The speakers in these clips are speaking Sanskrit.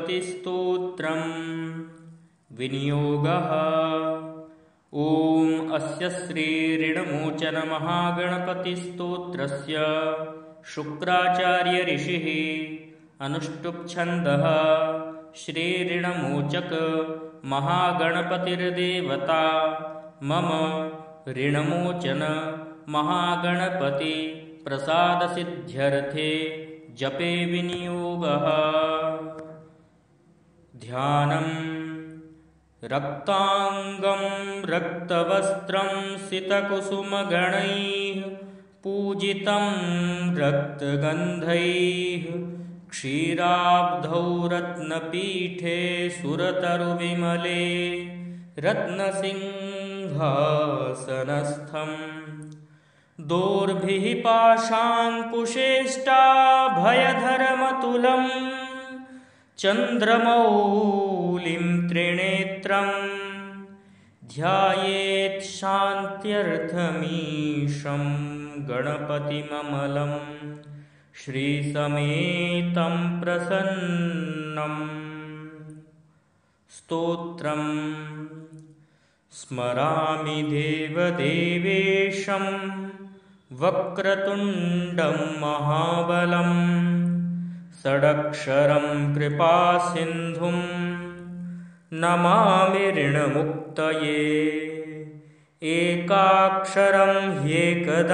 गणपतिस्तोत्रं विनियोगः। ॐ अस्य श्री ऋणमोचन महागणपतिस्तोत्रस्य शुक्राचार्य ऋषिः अनुष्टुप् छन्दः श्री ऋणमोचक महागणपतिर्देवता मम ऋणमोचन महागणपति प्रसादसिद्ध्यर्थे जपे विनियोगः। ध्यानं रक्तांगं रक्तवस्त्रं सितकुसुमगणैः पूजितं रक्तगन्धैः क्षीराब्धौ रत्नपीठे सुरतरुविमले रत्नसिंहासनस्थम् दोर्भिः पाशाङ्कुशेष्टाभयधरमतुलं चन्द्रमौलिं त्रिनेत्रं ध्यायेत् शान्त्यर्थमीशं गणपतिममलं श्रीसमेतं प्रसन्नम्। स्तोत्रं स्मरामि देवदेवेशं वक्रतुण्डं महाबलं षडक्षरं कृपासिन्धुं नमामि ऋणमुक्तये। एकाक्षरं ह्येकदन्तमेकं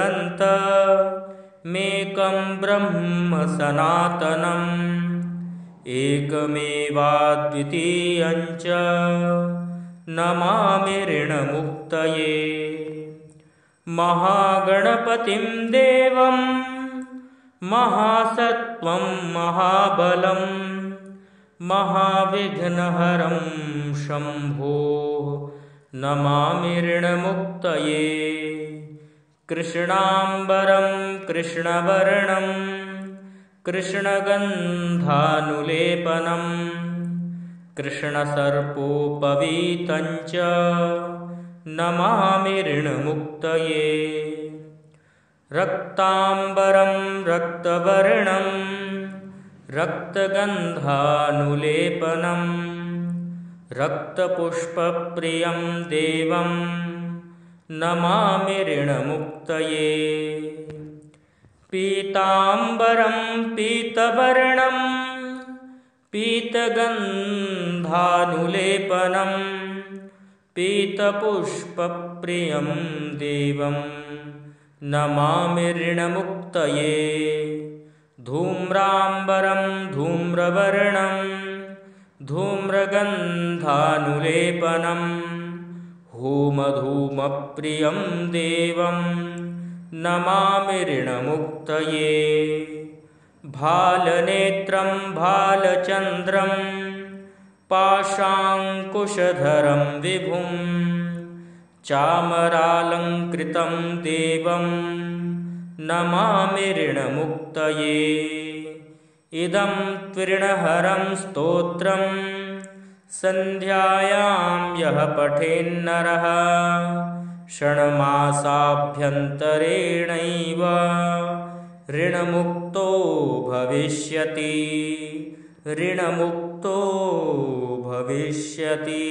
ब्रह्म सनातनम् एकमेवाद्वितीयं च नमामि ऋणमुक्तये। महागणपतिं देवं महासत्त्वं महाबलं महाविघ्नहरं शम्भो नमामि ऋणमुक्तये। कृष्णाम्बरं कृष्णवर्णं कृष्णगन्धानुलेपनं कृष्णसर्पोपवीतं च नमामि ऋणमुक्तये। रक्ताम्बरं रक्तवर्णं रक्तगन्धानुलेपनं रक्तपुष्पप्रियं देवं नमामि ऋणमुक्तये। पीताम्बरं पीतवर्णं पीतगन्धानुलेपनं पीतपुष्पप्रियं देवं नमामि ऋणमुक्तये। धूम्राम्बरं धूम्रवर्णं धूम्रगन्धानुलेपनं होमधूमप्रियं देवं नमामि ऋणमुक्तये। भालनेत्रं भालचन्द्रं पाशाङ्कुशधरं विभुं चामरालङ्कृतं देवं नमामि ऋणमुक्तये। इदं त्रिणहरं स्तोत्रं सन्ध्यायां यः पठेन्नरः षण्मासाभ्यन्तरेणैव ऋणमुक्तो भविष्यति ऋणमुक्तो भविष्यति।